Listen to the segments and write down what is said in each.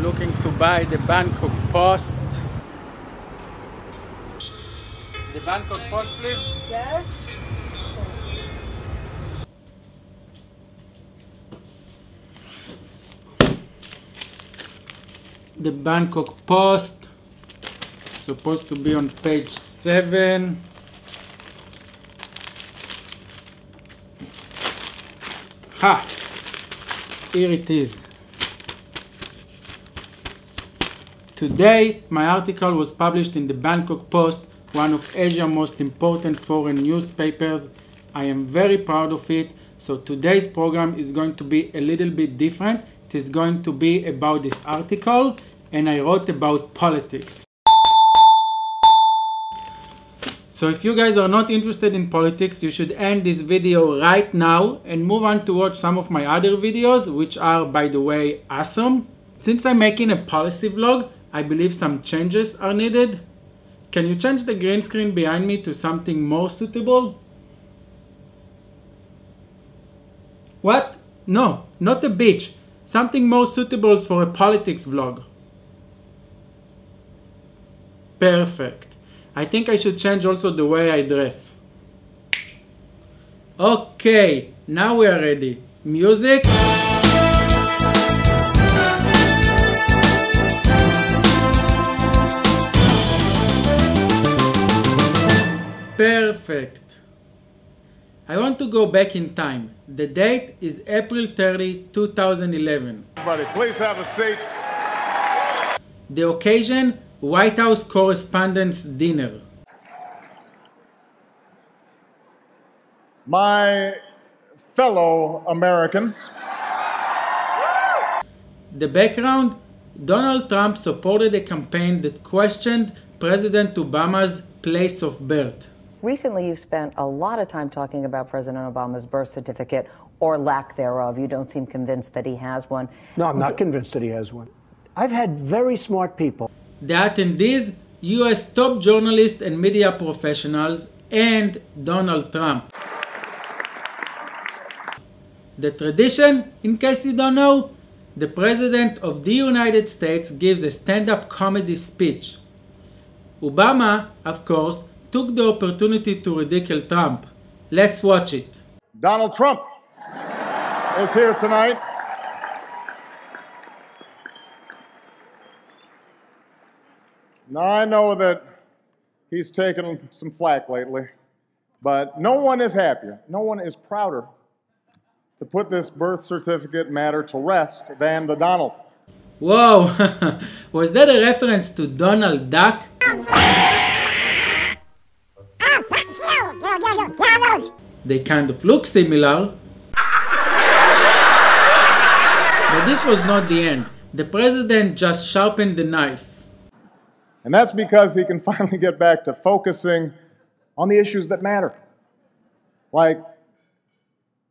looking to buy the Bankok Post. The Bankok Post, please. Yes. The Bankok Post, supposed to be on page 7. Ha! Here it is. Today, my article was published in the Bankok Post, one of Asia's most important foreign newspapers. I am very proud of it. So today's program is going to be a little bit different. It is going to be about this article, and I wrote about politics. So if you guys are not interested in politics, you should end this video right now and move on to watch some of my other videos, which are, by the way, awesome. Since I'm making a policy vlog, I believe some changes are needed. Can you change the green screen behind me to something more suitable? What? No, not a beach. Something more suitable for a politics vlog. Perfect. I think I should change also the way I dress. Okay, now we are ready. Music. Perfect. I want to go back in time. The date is April 30, 2011. Everybody, please have a seat. The occasion, White House Correspondents' dinner. My fellow Americans, The background, Donald Trump supported a campaign that questioned President Obama's place of birth. Recently, you've spent a lot of time talking about President Obama's birth certificate, or lack thereof. You don't seem convinced that he has one. No, I'm not convinced that he has one. I've had very smart people. The attendees, US top journalists and media professionals, and Donald Trump. The tradition, in case you don't know, the President of the United States gives a stand-up comedy speech. Obama, of course, took the opportunity to ridicule Trump. Let's watch it. Donald Trump is here tonight. Now, I know that he's taken some flack lately, but no one is happier, no one is prouder to put this birth certificate matter to rest than the Donald. Whoa, was that a reference to Donald Duck? They kind of look similar. But this was not the end. The president just sharpened the knife. And that's because he can finally get back to focusing on the issues that matter. Like,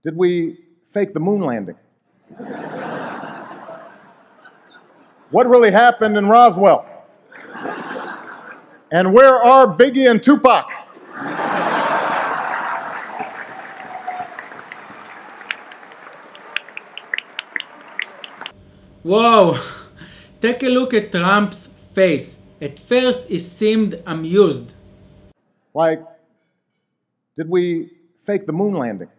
did we fake the moon landing? What really happened in Roswell? And where are Biggie and Tupac? Whoa, take a look at Trump's face. At first, he seemed amused. Like, did we fake the moon landing?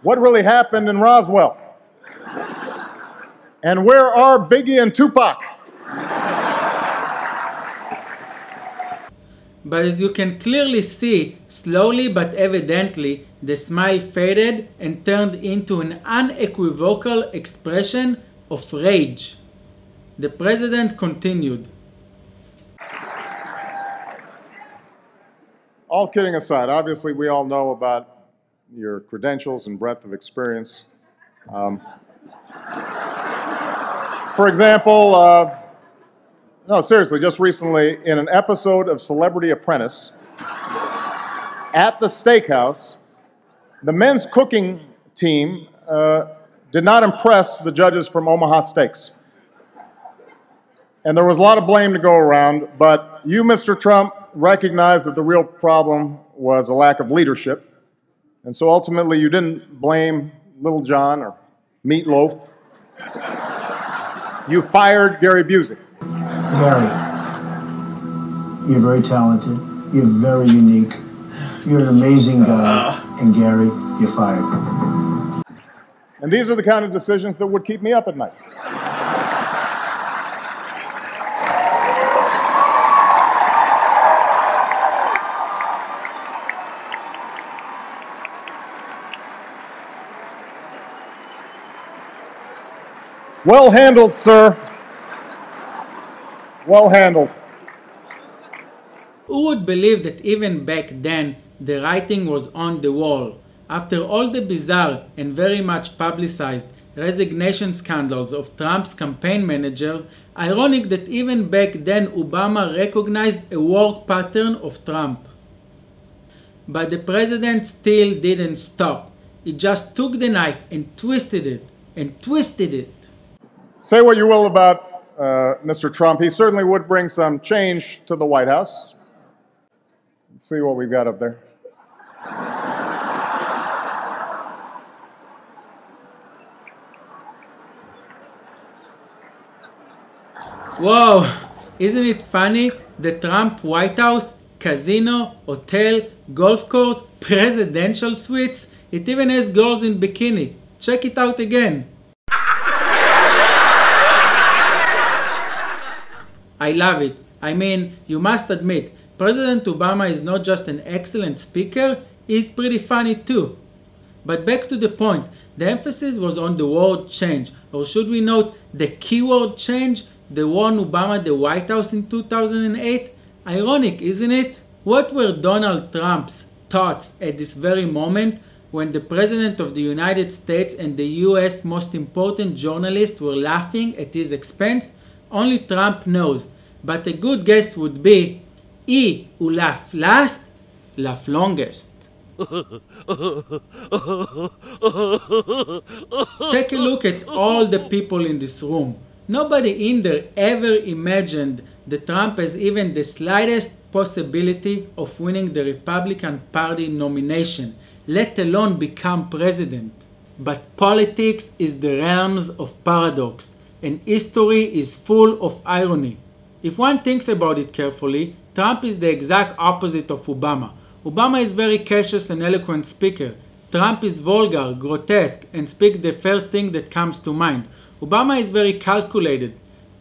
What really happened in Roswell? And where are Biggie and Tupac? But as you can clearly see, slowly but evidently, the smile faded and turned into an unequivocal expression of rage. The president continued. All kidding aside, obviously we all know about your credentials and breadth of experience. For example, no, seriously, just recently, in an episode of Celebrity Apprentice, at the steakhouse, the men's cooking team did not impress the judges from Omaha Steaks. And there was a lot of blame to go around, but you, Mr. Trump, recognized that the real problem was a lack of leadership. And so ultimately you didn't blame Little John or Meatloaf. You fired Gary Busey. Gary, you're very talented. You're very unique. You're an amazing guy. And Gary, you're fired. And these are the kind of decisions that would keep me up at night. Well handled, sir. Well handled. Who would believe that even back then the writing was on the wall? After all the bizarre and very much publicized resignation scandals of Trump's campaign managers, ironic that even back then Obama recognized a work pattern of Trump. But the president still didn't stop. He just took the knife and twisted it and twisted it. Say what you will about Mr. Trump, he certainly would bring some change to the White House. Let's see what we've got up there. Whoa, isn't it funny? The Trump White House, casino, hotel, golf course, presidential suites, it even has girls in bikini. Check it out again. I love it. I mean, you must admit, President Obama is not just an excellent speaker, he's pretty funny too. But back to the point, the emphasis was on the word change, or should we note the keyword change, the one Obama the White House in 2008? Ironic, isn't it? What were Donald Trump's thoughts at this very moment when the President of the United States and the US most important journalists were laughing at his expense? Only Trump knows, but a good guess would be, he who laugh last, laugh longest. Take a look at all the people in this room. Nobody in there ever imagined that Trump has even the slightest possibility of winning the Republican Party nomination, let alone become president. But politics is the realms of paradox, and history is full of irony. If one thinks about it carefully, Trump is the exact opposite of Obama. Obama is very cautious and eloquent speaker. Trump is vulgar, grotesque, and speaks the first thing that comes to mind. Obama is very calculated.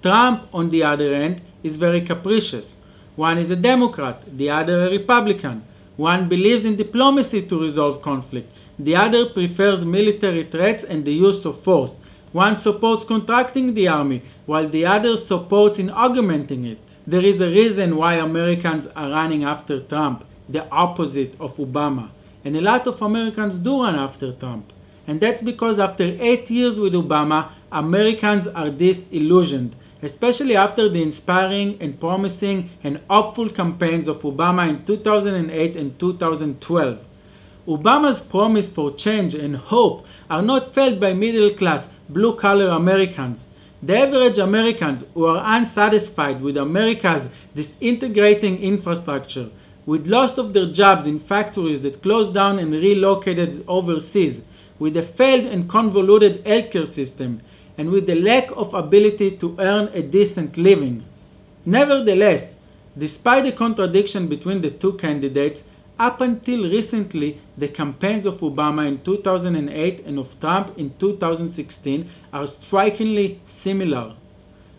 Trump, on the other hand, is very capricious. One is a Democrat, the other a Republican. One believes in diplomacy to resolve conflict. The other prefers military threats and the use of force. One supports contracting the army, while the other supports in augmenting it. There is a reason why Americans are running after Trump, the opposite of Obama. And a lot of Americans do run after Trump. And that's because after 8 years with Obama, Americans are disillusioned, especially after the inspiring and promising and hopeful campaigns of Obama in 2008 and 2012. Obama's promise for change and hope are not felt by middle-class, blue-collar Americans. The average Americans who are unsatisfied with America's disintegrating infrastructure, with loss of their jobs in factories that closed down and relocated overseas, with a failed and convoluted healthcare system, and with the lack of ability to earn a decent living. Nevertheless, despite the contradiction between the two candidates, up until recently, the campaigns of Obama in 2008 and of Trump in 2016 are strikingly similar.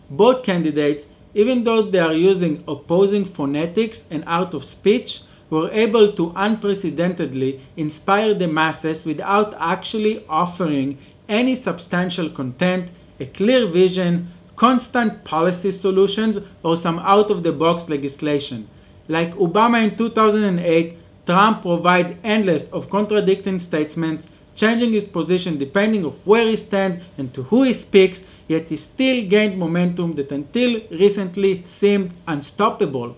Both candidates, even though they are using opposing phonetics and art of speech, were able to unprecedentedly inspire the masses without actually offering any substantial content, a clear vision, constant policy solutions, or some out-of-the-box legislation. Like Obama in 2008, Trump provides endless of contradicting statements, changing his position depending on where he stands and to who he speaks, yet he still gained momentum that until recently seemed unstoppable.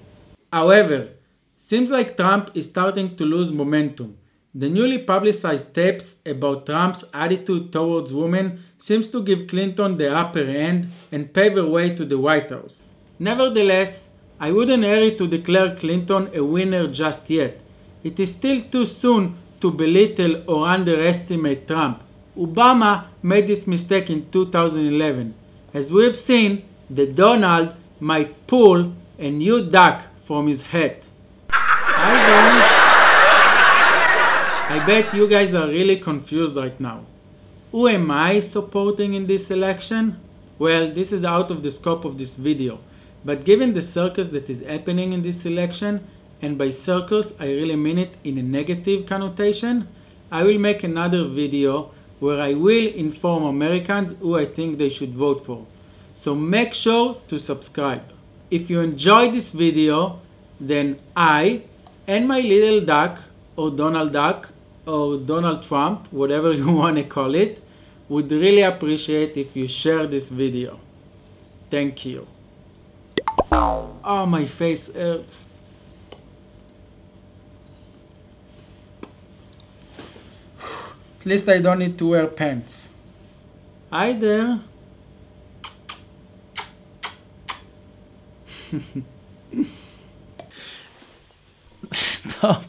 However, seems like Trump is starting to lose momentum. The newly publicized tapes about Trump's attitude towards women seems to give Clinton the upper hand and pave the way to the White House. Nevertheless, I wouldn't hurry to declare Clinton a winner just yet. It is still too soon to belittle or underestimate Trump. Obama made this mistake in 2011. As we've seen, that Donald might pull a new duck from his hat. I bet you guys are really confused right now. Who am I supporting in this election? Well, this is out of the scope of this video. But given the circus that is happening in this election, and by circus I really mean it in a negative connotation, I will make another video where I will inform Americans who I think they should vote for. So make sure to subscribe. If you enjoyed this video, then I and my little duck, or Donald Duck, or Donald Trump, whatever you want to call it, would really appreciate if you share this video. Thank you. Oh, my face hurts. At least I don't need to wear pants. Hi there. Stop.